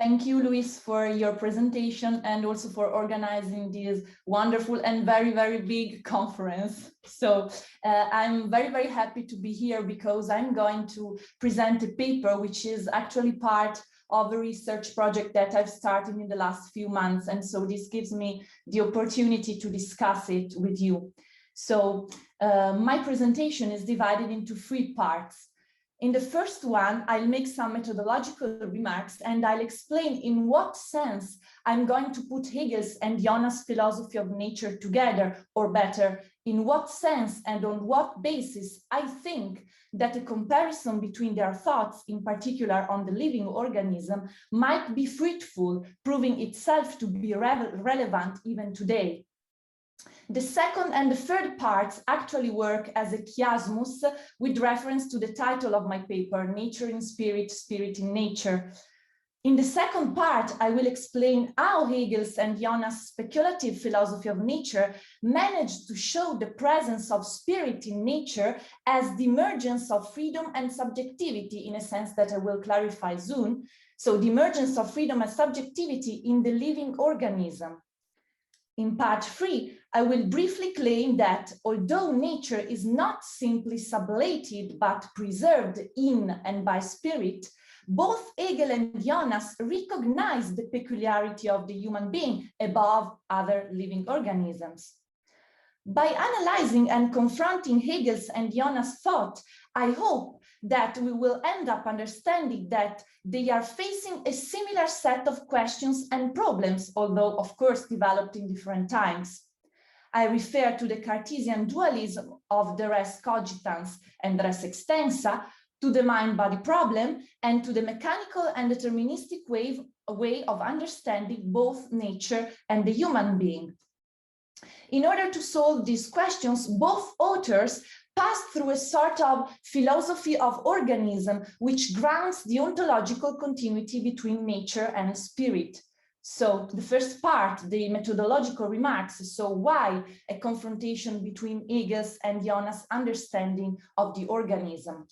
Thank you, Luis, for your presentation and also for organizing this wonderful and very, very big conference. So I'm very, very happy to be here because I'm going to present a paper which is actually part of a research project that I've started in the last few months. And so this gives me the opportunity to discuss it with you. So my presentation is divided into 3 parts. In the first one, I'll make some methodological remarks and I'll explain in what sense I'm going to put Hegel's and Jonas' philosophy of nature together, or better, in what sense and on what basis I think that a comparison between their thoughts, in particular on the living organism, might be fruitful, proving itself to be relevant even today. The second and the third parts actually work as a chiasmus with reference to the title of my paper, Nature in Spirit, Spirit in Nature. In the second part, I will explain how Hegel's and Jonas' speculative philosophy of nature managed to show the presence of spirit in nature as the emergence of freedom and subjectivity, in a sense that I will clarify soon. So the emergence of freedom and subjectivity in the living organism. In part 3, I will briefly claim that although nature is not simply sublated but preserved in and by spirit, both Hegel and Jonas recognize the peculiarity of the human being above other living organisms. By analyzing and confronting Hegel's and Jonas' thought, I hope that we will end up understanding that they are facing a similar set of questions and problems, although of course developed in different times. I refer to the Cartesian dualism of the res cogitans and res extensa, to the mind-body problem, and to the mechanical and deterministic way of understanding both nature and the human being. In order to solve these questions, both authors passed through a sort of philosophy of organism which grounds the ontological continuity between nature and spirit. So the first part, the methodological remarks, so why a confrontation between Hegel's and Jonas' understanding of the organism.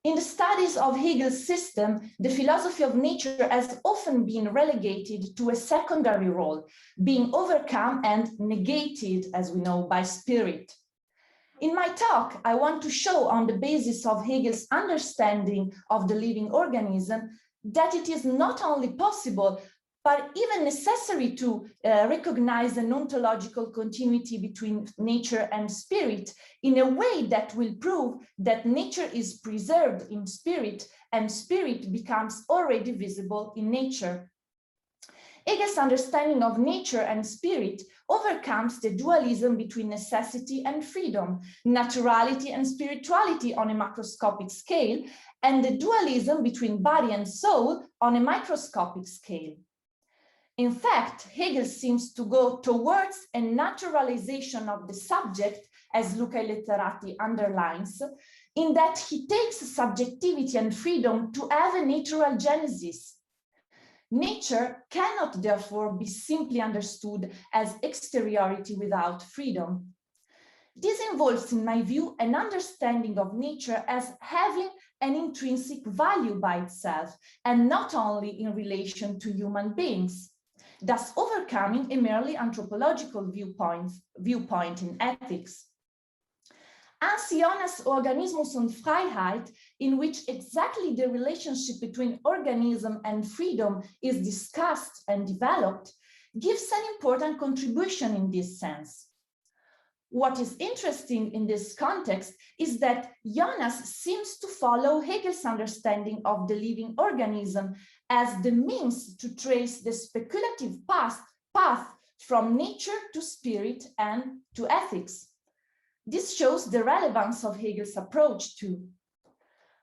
In the studies of Hegel's system, the philosophy of nature has often been relegated to a secondary role, being overcome and negated, as we know, by spirit. In my talk, I want to show, on the basis of Hegel's understanding of the living organism, that it is not only possible, but even necessary to recognize an ontological continuity between nature and spirit in a way that will prove that nature is preserved in spirit and spirit becomes already visible in nature. Hegel's understanding of nature and spirit overcomes the dualism between necessity and freedom, naturality and spirituality on a macroscopic scale, and the dualism between body and soul on a microscopic scale. In fact, Hegel seems to go towards a naturalization of the subject, as Luca Letterati underlines, in that he takes subjectivity and freedom to have a natural genesis. Nature cannot therefore be simply understood as exteriority without freedom. This involves, in my view, an understanding of nature as having an intrinsic value by itself, and not only in relation to human beings, thus overcoming a merely anthropological viewpoint in ethics. As Jonas' Organismus und Freiheit, in which exactly the relationship between organism and freedom is discussed and developed, gives an important contribution in this sense. What is interesting in this context is that Jonas seems to follow Hegel's understanding of the living organism as the means to trace the speculative path from nature to spirit and to ethics. This shows the relevance of Hegel's approach too.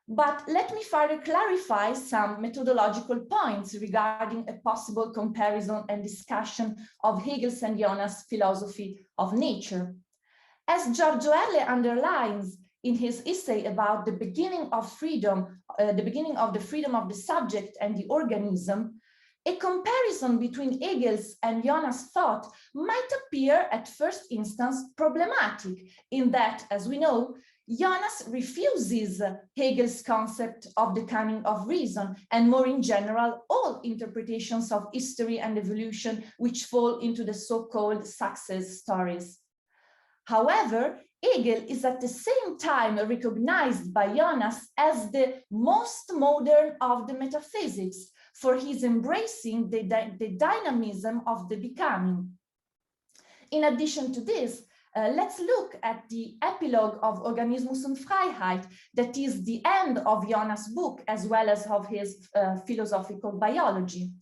But let me further clarify some methodological points regarding a possible comparison and discussion of Hegel's and Jonas' philosophy of nature. As Giorgio underlines in his essay about the beginning of freedom, the freedom of the subject and the organism, a comparison between Hegel's and Jonas' thought might appear at first instance problematic, in that, as we know, Jonas refuses Hegel's concept of the cunning of reason, and more in general, all interpretations of history and evolution which fall into the so-called success stories. However, Hegel is at the same time recognized by Jonas as the most modern of the metaphysics, for his embracing the dynamism of the becoming. In addition to this, let's look at the epilogue of Organismus und Freiheit, that is the end of Jonas' book, as well as of his philosophical biology.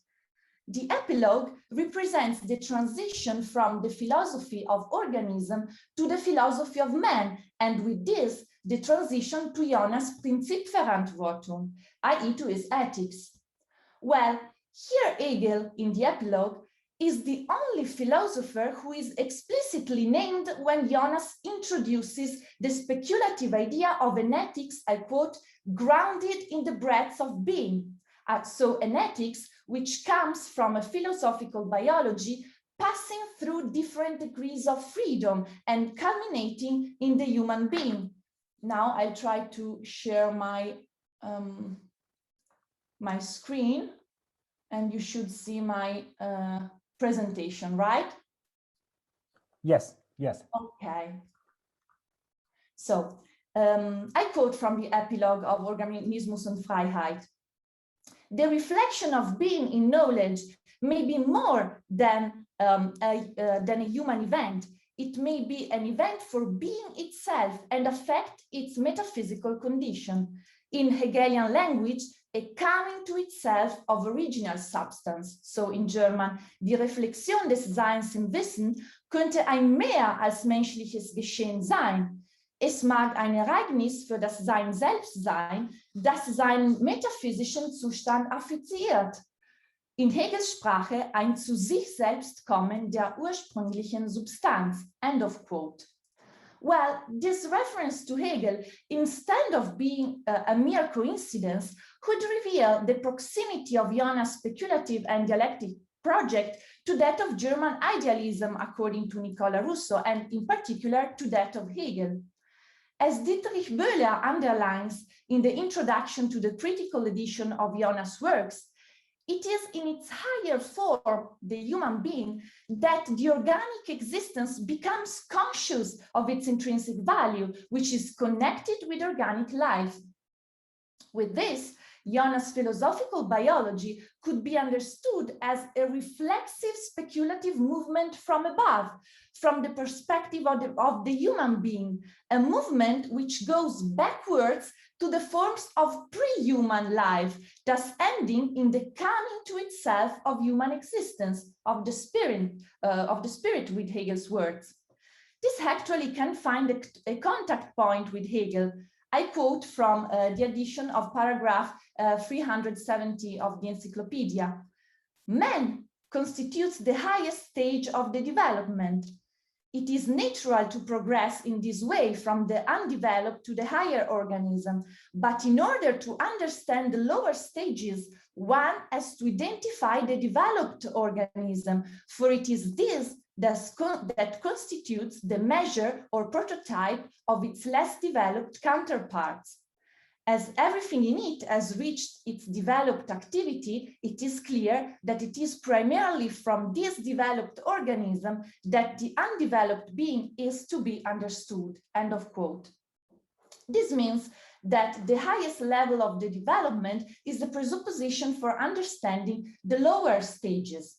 The epilogue represents the transition from the philosophy of organism to the philosophy of man, and with this, the transition to Jonas' Prinzipverantwortung, i.e. to his ethics. Well, here Hegel, in the epilogue, is the only philosopher who is explicitly named when Jonas introduces the speculative idea of an ethics, I quote, grounded in the breadth of being. So an ethics which comes from a philosophical biology passing through different degrees of freedom and culminating in the human being. Now I'll try to share my, my screen, and you should see my presentation, right? Yes, yes. Okay. So I quote from the epilogue of Organismus und Freiheit. The reflection of being in knowledge may be more than a human event. It may be an event for being itself and affect its metaphysical condition. In Hegelian language, a coming to itself of original substance. So in German, die Reflexion des Seins im Wissen könnte ein mehr als menschliches Geschehen sein. Es mag ein Ereignis für das Sein selbst sein, das seinen metaphysischen Zustand affiziert. In Hegels Sprache ein zu sich selbst kommen der ursprünglichen Substanz. End of quote. Well, this reference to Hegel, instead of being a mere coincidence, could reveal the proximity of Jonas' speculative and dialectic project to that of German idealism, according to Nicola Russo, and in particular to that of Hegel. As Dietrich Böhler underlines in the introduction to the critical edition of Jonas' works, it is in its higher form, the human being, that the organic existence becomes conscious of its intrinsic value, which is connected with organic life. With this, Jonas' philosophical biology could be understood as a reflexive speculative movement from above, from the perspective of the human being, a movement which goes backwards to the forms of pre-human life, thus ending in the coming to itself of human existence, of the spirit with Hegel's words. This actually can find a contact point with Hegel. I quote from the edition of paragraph 370 of the Encyclopedia. Man constitutes the highest stage of the development. It is natural to progress in this way from the undeveloped to the higher organism, but in order to understand the lower stages, one has to identify the developed organism, for it is this that constitutes the measure or prototype of its less developed counterparts. As everything in it has reached its developed activity, it is clear that it is primarily from this developed organism that the undeveloped being is to be understood. End of quote. This means that the highest level of the development is the presupposition for understanding the lower stages.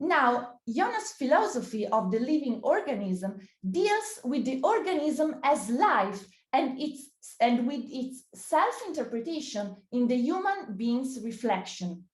Now, Jonas' philosophy of the living organism deals with the organism as life and with its self-interpretation in the human being's reflection.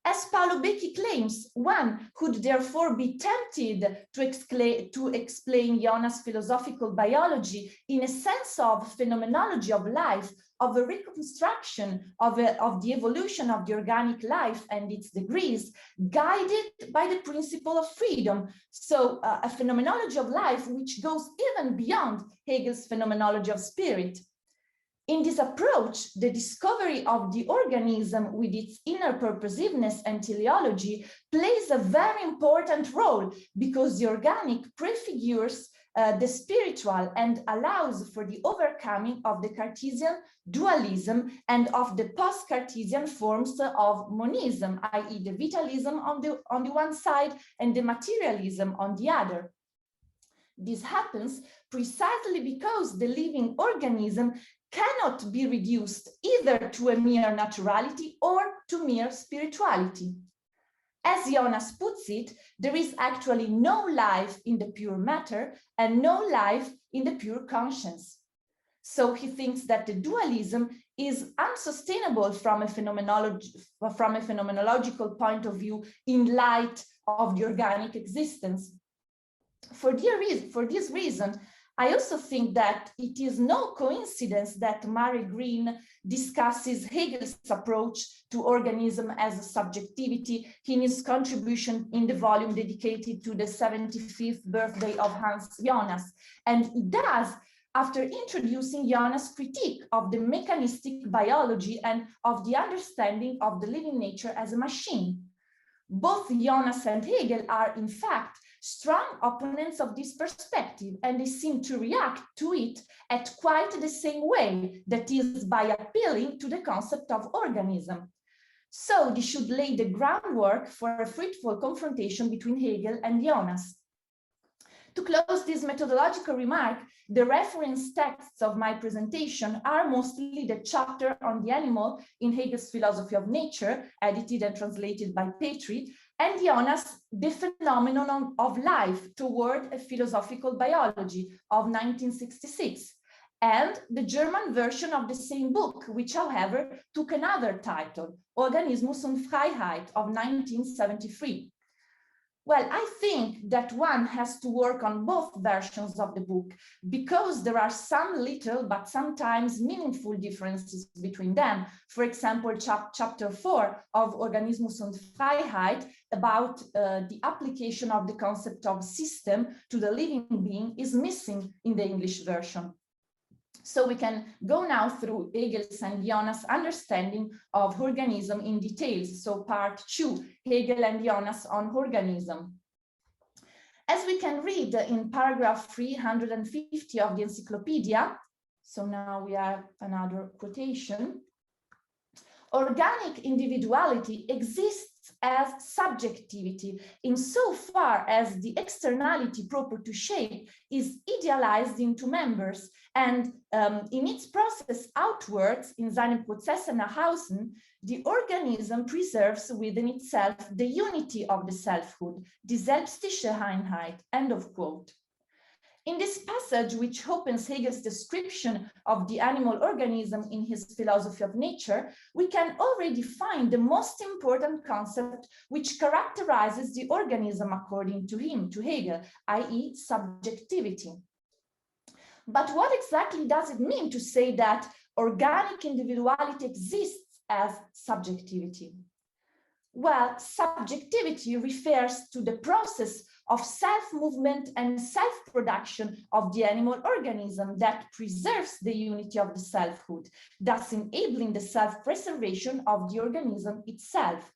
As Paolo Becchi claims, one could therefore be tempted to explain Jonas' philosophical biology in a sense of phenomenology of life, of a reconstruction of the evolution of the organic life and its degrees, guided by the principle of freedom. So a phenomenology of life which goes even beyond Hegel's phenomenology of spirit. In this approach, the discovery of the organism with its inner purposiveness and teleology plays a very important role because the organic prefigures the spiritual and allows for the overcoming of the Cartesian dualism and of the post-Cartesian forms of monism, i.e. the vitalism on the one side and the materialism on the other. This happens precisely because the living organism cannot be reduced either to a mere naturality or to mere spirituality. As Jonas puts it, there is actually no life in the pure matter and no life in the pure conscience. So he thinks that the dualism is unsustainable from a phenomenological point of view in light of the organic existence. For this reason, I also think that it is no coincidence that Murray Green discusses Hegel's approach to organism as a subjectivity in his contribution in the volume dedicated to the 75th birthday of Hans Jonas. And he does after introducing Jonas' critique of the mechanistic biology and of the understanding of the living nature as a machine. Both Jonas and Hegel are, in fact, strong opponents of this perspective, and they seem to react to it at quite the same way, that is, by appealing to the concept of organism. So this should lay the groundwork for a fruitful confrontation between Hegel and Jonas. To close this methodological remark, the reference texts of my presentation are mostly the chapter on the animal in Hegel's Philosophy of Nature, edited and translated by Petri, and Jonas, The Phenomenon of Life Toward a Philosophical Biology of 1966, and the German version of the same book, which, however, took another title, Organismus und Freiheit of 1973. Well, I think that one has to work on both versions of the book because there are some little but sometimes meaningful differences between them. For example, chapter 4 of Organismus und Freiheit about the application of the concept of system to the living being is missing in the English version. So we can go now through Hegel's and Jonas' understanding of organism in details. So part 2, Hegel and Jonas on organism. As we can read in paragraph 350 of the encyclopedia, so now we have another quotation, organic individuality exists as subjectivity insofar as the externality proper to shape is idealized into members, and in its process outwards, in seinem Prozesse nach außen, the organism preserves within itself the unity of the selfhood, die selbstische Einheit, end of quote. In this passage, which opens Hegel's description of the animal organism in his Philosophy of Nature, we can already find the most important concept which characterizes the organism according to him, to Hegel, i.e. subjectivity. But what exactly does it mean to say that organic individuality exists as subjectivity? Well, subjectivity refers to the process of self-movement and self-production of the animal organism that preserves the unity of the selfhood, thus enabling the self-preservation of the organism itself.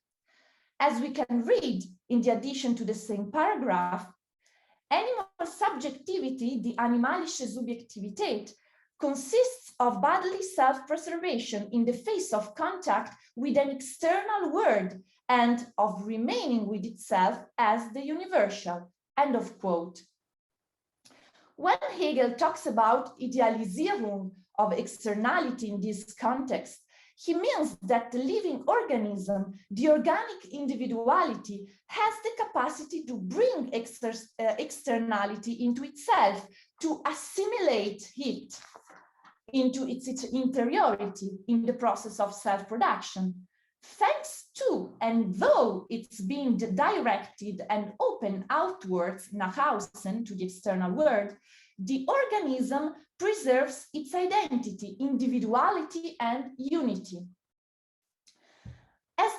As we can read in the addition to the same paragraph, animal subjectivity, die animalische Subjektivität, consists of bodily self-preservation in the face of contact with an external world and of remaining with itself as the universal, end of quote. When Hegel talks about Idealisierung of externality in this context, he means that the living organism, the organic individuality, has the capacity to bring externality into itself, to assimilate it into its interiority in the process of self-production. Thanks to, and though it's being directed and open outwards, nach außen, to the external world, the organism preserves its identity, individuality, and unity. As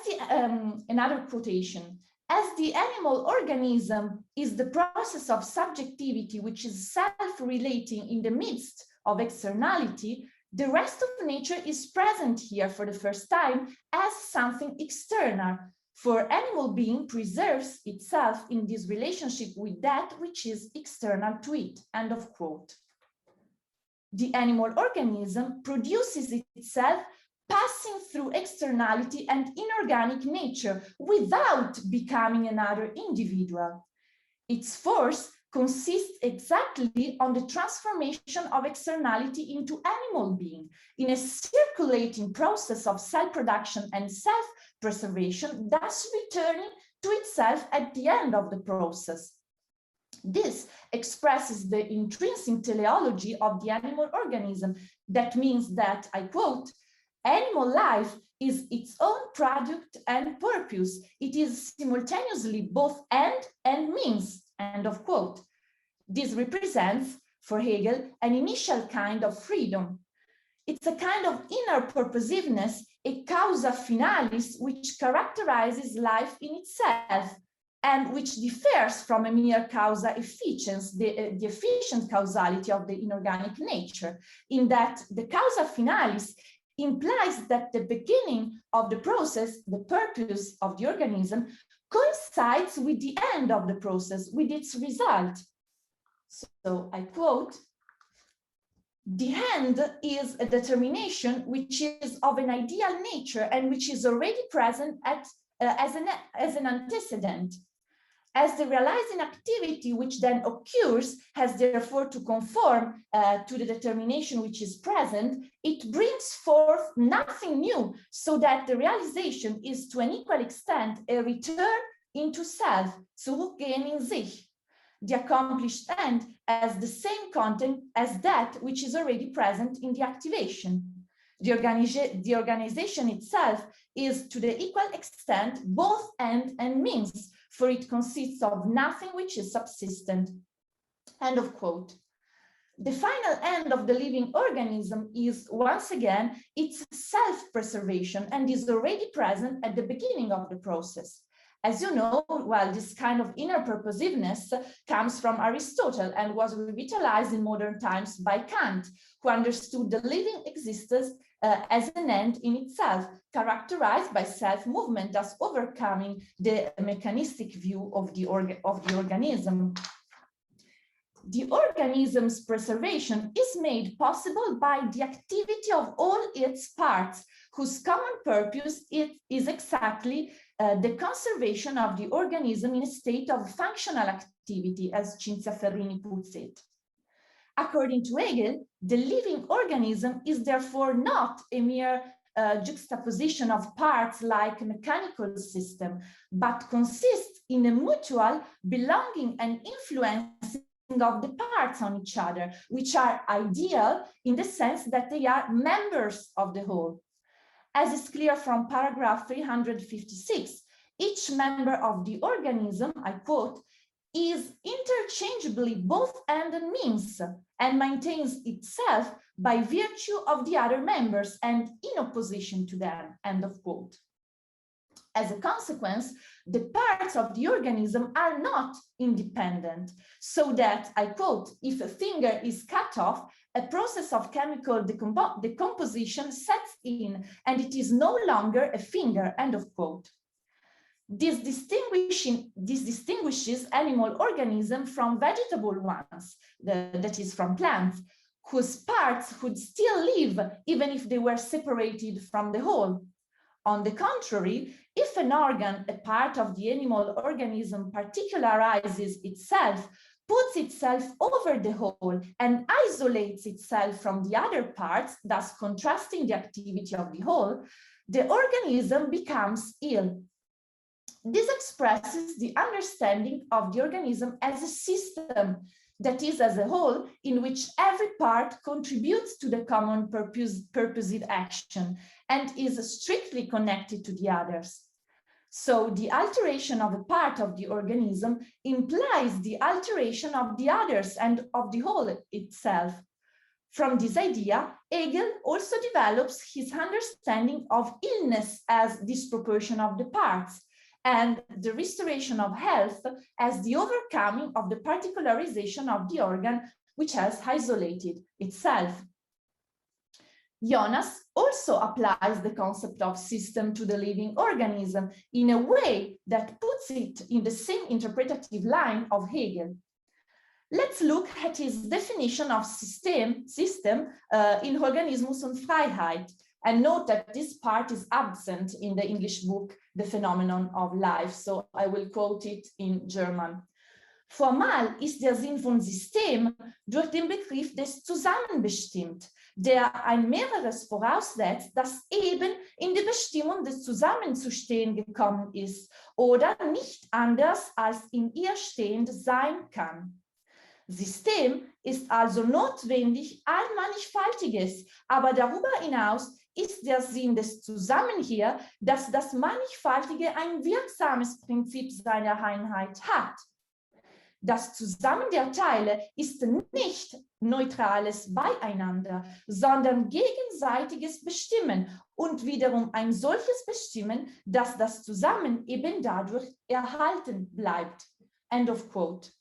another quotation, as the animal organism is the process of subjectivity which is self-relating in the midst of externality, the rest of nature is present here for the first time as something external, for animal being preserves itself in this relationship with that which is external to it, end of quote. The animal organism produces itself passing through externality and inorganic nature without becoming another individual. Its force consists exactly on the transformation of externality into animal being in a circulating process of self-production and self-preservation, thus returning to itself at the end of the process. This expresses the intrinsic teleology of the animal organism. That means that, I quote, animal life is its own product and purpose. It is simultaneously both end and means, end of quote. This represents, for Hegel, an initial kind of freedom. It's a kind of inner purposiveness, a causa finalis, which characterizes life in itself, and which differs from a mere causa efficiens, the efficient causality of the inorganic nature, in that the causa finalis implies that the beginning of the process, the purpose of the organism, coincides with the end of the process, with its result. So I quote, the end is a determination which is of an ideal nature and which is already present as an antecedent. As the realizing activity which then occurs has therefore to conform to the determination which is present, it brings forth nothing new, so that the realization is to an equal extent a return into self, zurückgehen in sich. The accomplished end has the same content as that which is already present in the activation. The organization itself is to the equal extent both end and means, for it consists of nothing which is subsistent. End of quote. The final end of the living organism is, once again, its self-preservation and is already present at the beginning of the process. As you know, well, this kind of inner purposiveness comes from Aristotle and was revitalized in modern times by Kant, who understood the living existence as an end in itself, characterized by self-movement, thus overcoming the mechanistic view of the organism. The organism's preservation is made possible by the activity of all its parts, whose common purpose is exactly the conservation of the organism in a state of functional activity, as Cinzia Ferrini puts it. According to Hegel, the living organism is therefore not a mere juxtaposition of parts like a mechanical system, but consists in a mutual belonging and influencing of the parts on each other, which are ideal in the sense that they are members of the whole. As is clear from paragraph 356, each member of the organism, I quote, is interchangeably both end and means, and maintains itself by virtue of the other members and in opposition to them, end of quote. As a consequence, the parts of the organism are not independent, so that, I quote, if a finger is cut off, a process of chemical decomposition sets in, and it is no longer a finger, end of quote. This distinguishes animal organisms from vegetable ones, that is from plants, whose parts would still live even if they were separated from the whole. On the contrary, if an organ, a part of the animal organism, particularizes itself, puts itself over the whole, and isolates itself from the other parts, thus contrasting the activity of the whole, the organism becomes ill. This expresses the understanding of the organism as a system, that is, as a whole, in which every part contributes to the common purposed action and is strictly connected to the others. So the alteration of a part of the organism implies the alteration of the others and of the whole itself. From this idea, Hegel also develops his understanding of illness as disproportion of the parts, and the restoration of health as the overcoming of the particularization of the organ which has isolated itself. Jonas also applies the concept of system to the living organism in a way that puts it in the same interpretative line of Hegel. Let's look at his definition of system in Organismus und Freiheit, and note that this part is absent in the English book, The Phenomenon of Life, so I will quote it in German. Formal ist der Sinn von System durch den Begriff des Zusammen bestimmt, der ein Mehreres voraussetzt, das eben in die Bestimmung des Zusammenzustehen gekommen ist oder nicht anders als in ihr stehend sein kann. System ist also notwendig ein mannigfaltiges, aber darüber hinaus ist der Sinn des Zusammen hier, dass das Mannigfaltige ein wirksames Prinzip seiner Einheit hat. Das Zusammen der Teile ist nicht neutrales Beieinander, sondern gegenseitiges Bestimmen und wiederum ein solches Bestimmen, dass das Zusammen eben dadurch erhalten bleibt. End of quote.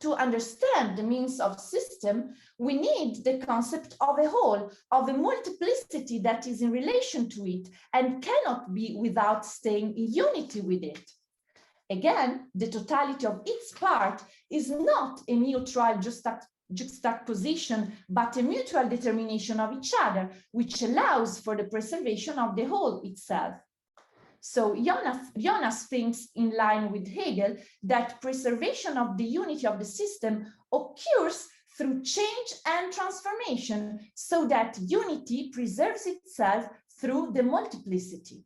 To understand the means of system, we need the concept of a whole, of a multiplicity that is in relation to it and cannot be without staying in unity with it. Again, the totality of its part is not a neutral juxtaposition, but a mutual determination of each other, which allows for the preservation of the whole itself. So Jonas thinks in line with Hegel that preservation of the unity of the system occurs through change and transformation, so that unity preserves itself through the multiplicity.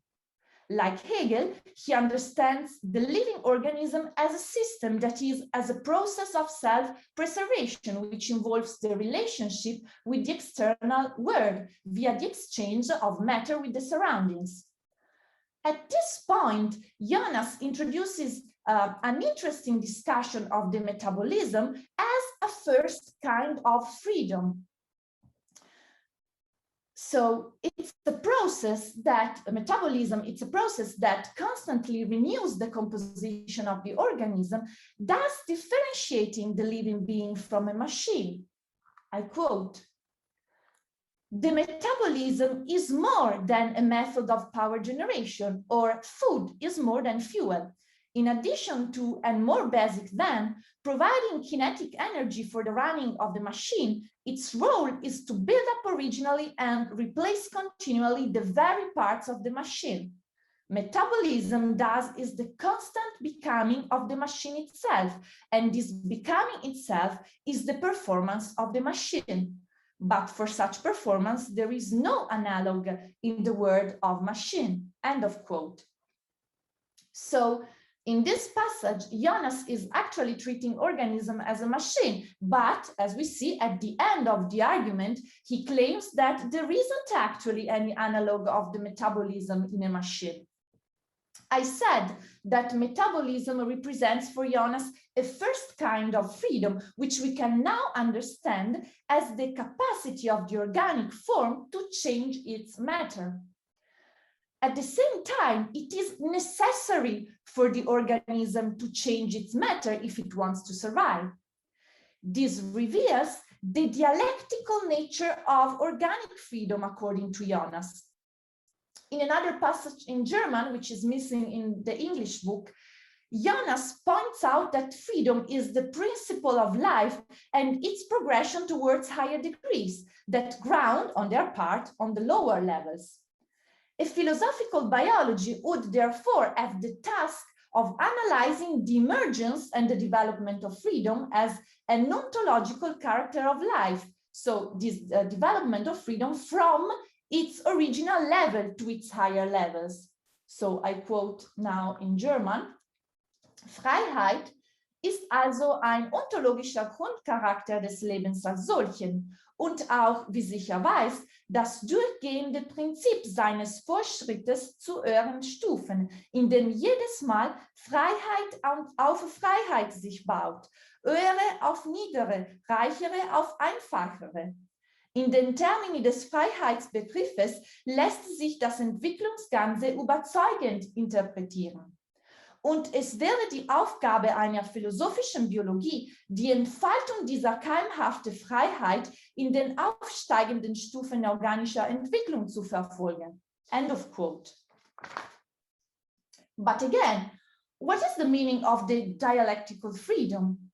Like Hegel, he understands the living organism as a system that is as a process of self-preservation, which involves the relationship with the external world via the exchange of matter with the surroundings. At this point, Jonas introduces an interesting discussion of the metabolism as a first kind of freedom. So it's the process that metabolism, it's a process that constantly renews the composition of the organism, thus differentiating the living being from a machine. I quote, "The metabolism is more than a method of power generation, or food is more than fuel. In addition to, and more basic than, providing kinetic energy for the running of the machine, its role is to build up originally and replace continually the very parts of the machine. Metabolism, thus, is the constant becoming of the machine itself, and this becoming itself is the performance of the machine. But for such performance, there is no analog in the word of machine." End of quote. So in this passage, Jonas is actually treating organism as a machine, but as we see at the end of the argument, he claims that there isn't actually any analog of the metabolism in a machine. I said that metabolism represents for Jonas a first kind of freedom, which we can now understand as the capacity of the organic form to change its matter. At the same time, it is necessary for the organism to change its matter if it wants to survive. This reveals the dialectical nature of organic freedom, according to Jonas. In another passage in German, which is missing in the English book, Jonas points out that freedom is the principle of life and its progression towards higher degrees that ground on their part on the lower levels. A philosophical biology would therefore have the task of analyzing the emergence and the development of freedom as an ontological character of life. So this development of freedom from its original level to its higher levels. So I quote now in German: "Freiheit ist also ein ontologischer Grundcharakter des Lebens als solchen und auch, wie sicher weiß, das durchgehende Prinzip seines Fortschrittes zu höheren Stufen, in dem jedes Mal Freiheit auf Freiheit sich baut, höhere auf niedere, reichere auf einfachere. In den Termini des Freiheitsbegriffes lässt sich das Entwicklungsganze überzeugend interpretieren. Und es wäre die Aufgabe einer philosophischen Biologie, die Entfaltung dieser keimhaften Freiheit in den aufsteigenden Stufen organischer Entwicklung zu verfolgen. End of quote. But again, what is the meaning of the dialectical freedom?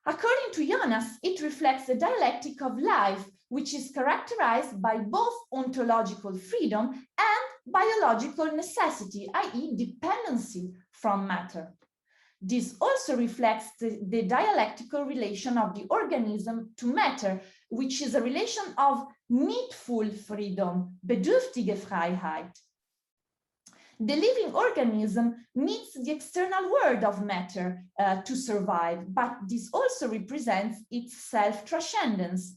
According to Jonas, it reflects the dialectic of life, which is characterized by both ontological freedom and biological necessity, i.e., dependency from matter. This also reflects the dialectical relation of the organism to matter, which is a relation of needful freedom, bedürftige Freiheit. The living organism needs the external world of matter to survive, but this also represents its self-transcendence.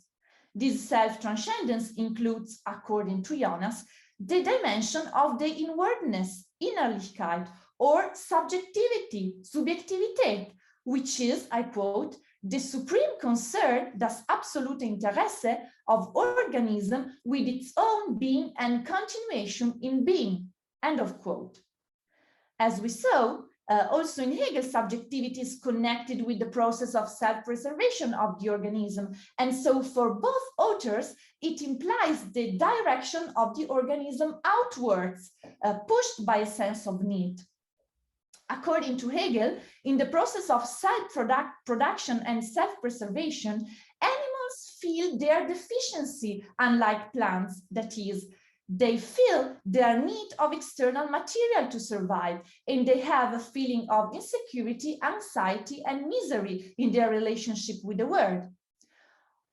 This self-transcendence includes, according to Jonas, the dimension of the inwardness, Innerlichkeit, or subjectivity, Subjektivität, which is, I quote, the supreme concern, das absolute Interesse of organism with its own being and continuation in being. End of quote. As we saw, also in Hegel, subjectivity is connected with the process of self-preservation of the organism. And so for both authors, it implies the direction of the organism outwards, pushed by a sense of need. According to Hegel, in the process of self-production and self-preservation, animals feel their deficiency, unlike plants, that is, they feel their need of external material to survive, and they have a feeling of insecurity, anxiety, and misery in their relationship with the world.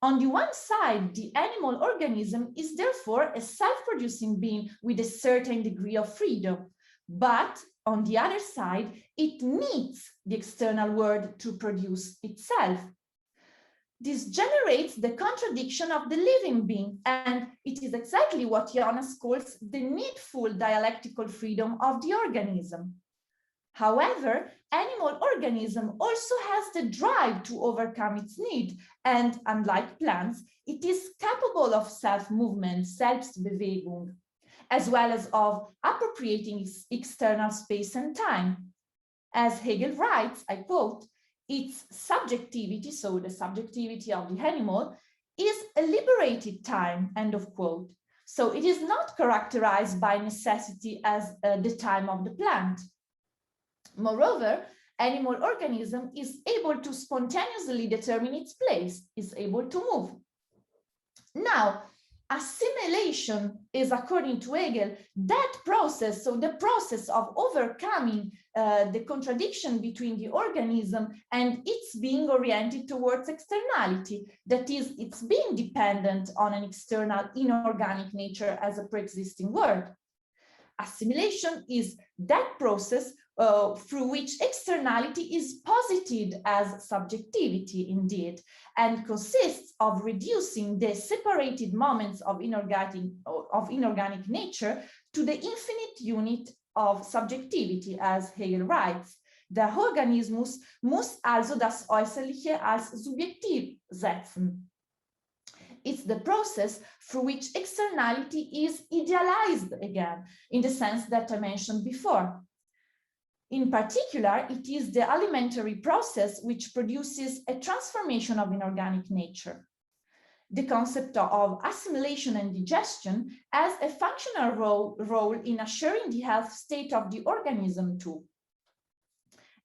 On the one side, the animal organism is therefore a self-producing being with a certain degree of freedom, but on the other side, it needs the external world to produce itself. This generates the contradiction of the living being, and it is exactly what Jonas calls the needful dialectical freedom of the organism. However, animal organism also has the drive to overcome its need, and unlike plants, it is capable of self-movement, Selbstbewegung, as well as of appropriating external space and time. As Hegel writes, I quote, its subjectivity, so the subjectivity of the animal, is a liberated time, end of quote. So it is not characterized by necessity as the time of the plant. Moreover, animal organism is able to spontaneously determine its place, is able to move. Now, assimilation is, according to Hegel, that process, so the process of overcoming the contradiction between the organism and its being oriented towards externality, that is, it's being dependent on an external inorganic nature as a pre-existing world. Assimilation is that process through which externality is posited as subjectivity indeed, and consists of reducing the separated moments of inorganic nature to the infinite unit of subjectivity, as Hegel writes. Der Organismus muss also das Äußerliche als subjektiv setzen. It's the process through which externality is idealized again, in the sense that I mentioned before. In particular, it is the alimentary process which produces a transformation of inorganic nature. The concept of assimilation and digestion has a functional role in assuring the health state of the organism too.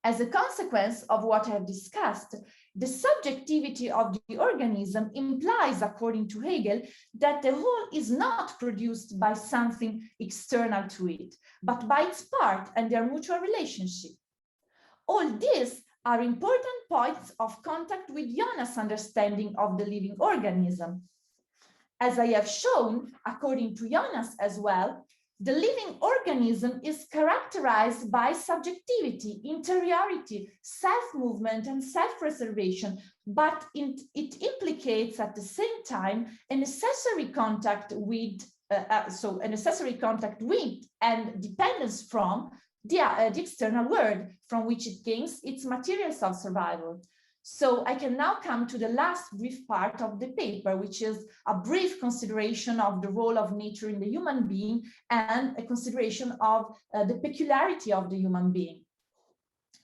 As a consequence of what I have discussed, the subjectivity of the organism implies, according to Hegel, that the whole is not produced by something external to it, but by its part and their mutual relationship. All these are important points of contact with Jonas' understanding of the living organism. As I have shown, according to Jonas as well, the living organism is characterized by subjectivity, interiority, self-movement, and self-preservation, but it implicates at the same time a necessary contact with, and dependence from the external world, from which it gains its materials of survival. So I can now come to the last brief part of the paper, which is a brief consideration of the role of nature in the human being and a consideration of the peculiarity of the human being.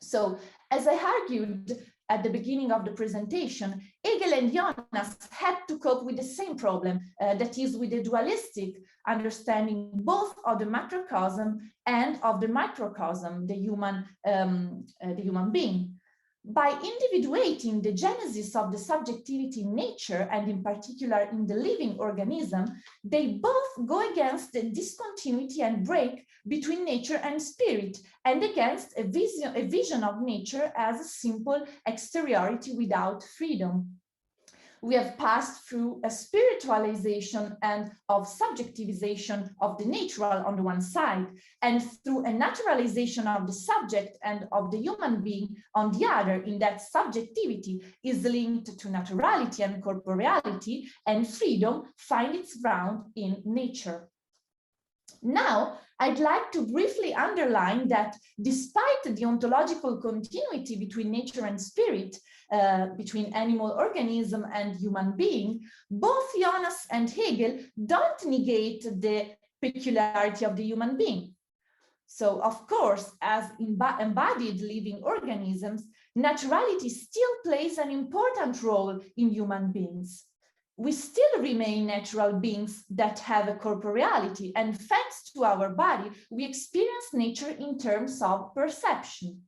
So, as I argued at the beginning of the presentation, Hegel and Jonas had to cope with the same problem, that is with the dualistic understanding both of the macrocosm and of the microcosm, the human being. By individuating the genesis of the subjectivity in nature, and in particular in the living organism, they both go against the discontinuity and break between nature and spirit, and against a vision of nature as a simple exteriority without freedom. We have passed through a spiritualization and of subjectivization of the natural on the one side, and through a naturalization of the subject and of the human being on the other, in that subjectivity is linked to naturality and corporeality, and freedom finds its ground in nature. Now, I'd like to briefly underline that despite the ontological continuity between nature and spirit, between animal organism and human being, both Jonas and Hegel don't negate the peculiarity of the human being. So, of course, as embodied living organisms, naturality still plays an important role in human beings. We still remain natural beings that have a corporeality, and thanks to our body, we experience nature in terms of perception.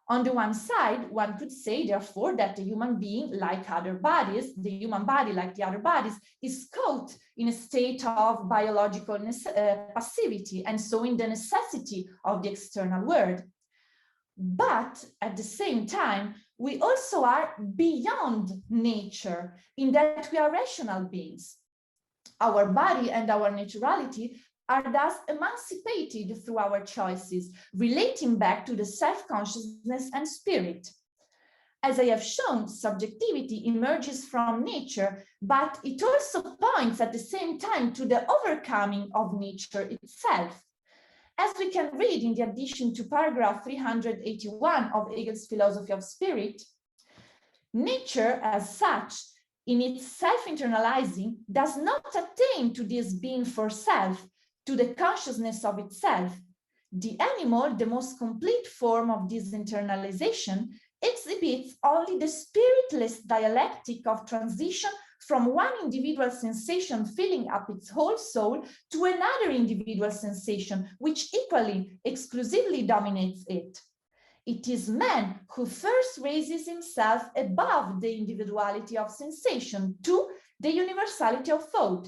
On the one side, one could say, therefore, that the human being, like other bodies, the human body, like the other bodies, is caught in a state of biological passivity, and so in the necessity of the external world. But at the same time, we also are beyond nature, in that we are rational beings. Our body and our naturality are thus emancipated through our choices, relating back to the self-consciousness and spirit. As I have shown, subjectivity emerges from nature, but it also points at the same time to the overcoming of nature itself. As we can read in the addition to paragraph 381 of Hegel's Philosophy of Spirit, nature as such, in its self-internalizing, does not attain to this being for self, to the consciousness of itself. The animal, the most complete form of this internalization, exhibits only the spiritless dialectic of transition from one individual sensation filling up its whole soul to another individual sensation, which equally, exclusively dominates it. It is man who first raises himself above the individuality of sensation to the universality of thought,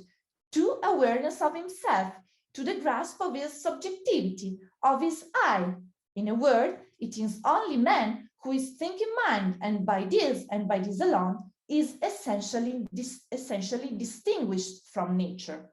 to awareness of himself, to the grasp of his subjectivity, of his I. In a word, it is only man who is thinking mind, and by this alone, is essentially distinguished from nature.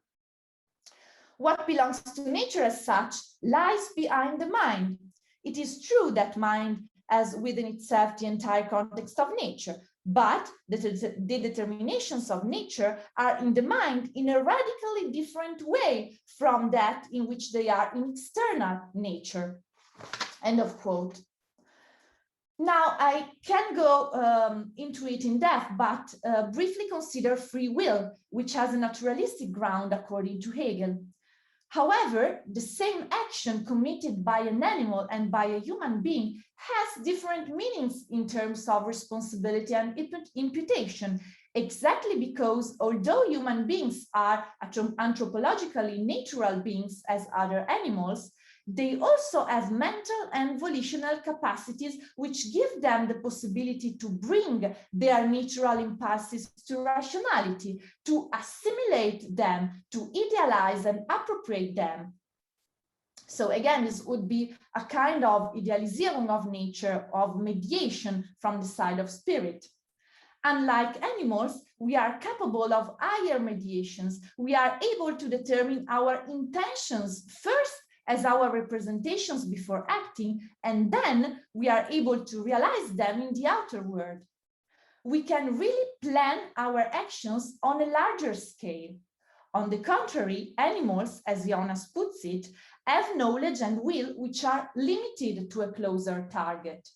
What belongs to nature as such lies behind the mind. It is true that mind has within itself the entire context of nature, but the determinations of nature are in the mind in a radically different way from that in which they are in external nature. End of quote. Now, I can go into it in depth, but briefly consider free will, which has a naturalistic ground according to Hegel. However, the same action committed by an animal and by a human being has different meanings in terms of responsibility and imputation, exactly because although human beings are anthropologically natural beings as other animals, they also have mental and volitional capacities which give them the possibility to bring their natural impulses to rationality, to assimilate them, to idealize and appropriate them. So again, this would be a kind of Idealisierung of nature, of mediation from the side of spirit. Unlike animals, we are capable of higher mediations. We are able to determine our intentions first as our representations before acting, and then we are able to realize them in the outer world. We can really plan our actions on a larger scale. On the contrary, animals, as Jonas puts it, have knowledge and will which are limited to a closer target.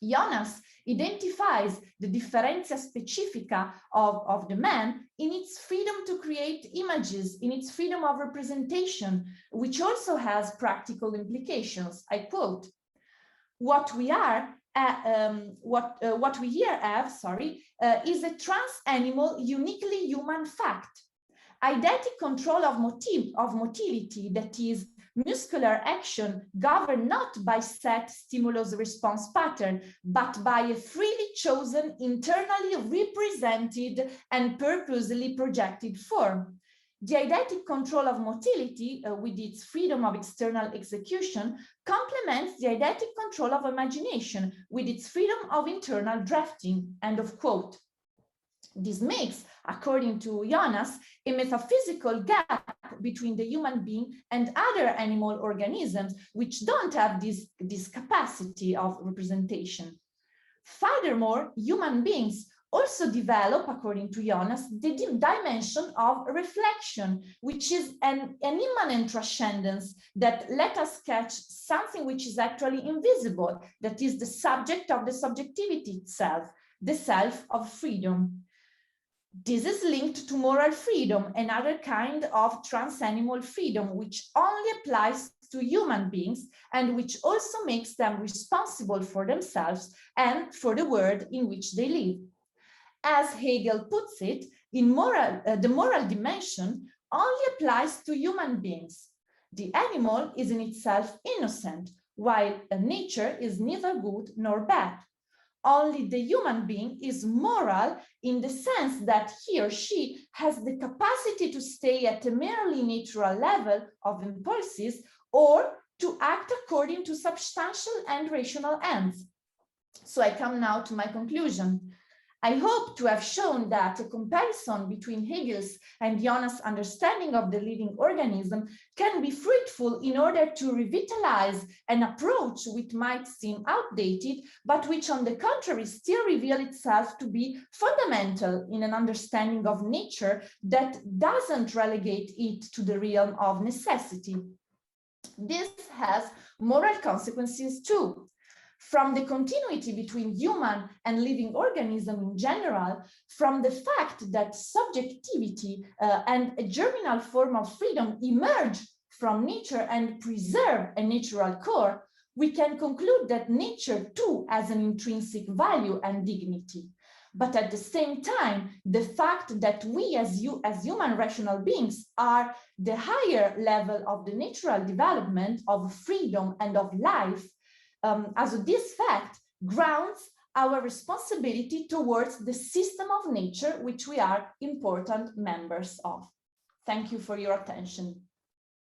Jonas identifies the differentia specifica of the man in its freedom to create images, in its freedom of representation, which also has practical implications. I quote, what we here have, is a trans-animal, uniquely human fact. Eidetic control of motility, that is, muscular action governed not by set stimulus-response pattern, but by a freely chosen, internally represented and purposely projected form. The eidetic control of motility, with its freedom of external execution, complements the eidetic control of imagination, with its freedom of internal drafting. End of quote. This makes, according to Jonas, a metaphysical gap between the human being and other animal organisms which don't have this capacity of representation. Furthermore, human beings also develop, according to Jonas, the dimension of reflection, which is an immanent transcendence that let us catch something which is actually invisible, that is the subject of the subjectivity itself, the self of freedom. This is linked to moral freedom, another kind of trans-animal freedom, which only applies to human beings and which also makes them responsible for themselves and for the world in which they live. As Hegel puts it, the moral dimension only applies to human beings. The animal is in itself innocent, while nature is neither good nor bad. Only the human being is moral in the sense that he or she has the capacity to stay at a merely natural level of impulses or to act according to substantial and rational ends. So I come now to my conclusion. I hope to have shown that a comparison between Hegel's and Jonas' understanding of the living organism can be fruitful in order to revitalize an approach which might seem outdated, but which on the contrary still reveals itself to be fundamental in an understanding of nature that doesn't relegate it to the realm of necessity. This has moral consequences too. From the continuity between human and living organism in general, from the fact that subjectivity and a germinal form of freedom emerge from nature and preserve a natural core, we can conclude that nature too has an intrinsic value and dignity. But at the same time, the fact that we as human rational beings are the higher level of the natural development of freedom and of life, as this fact grounds our responsibility towards the system of nature which we are important members of. Thank you for your attention.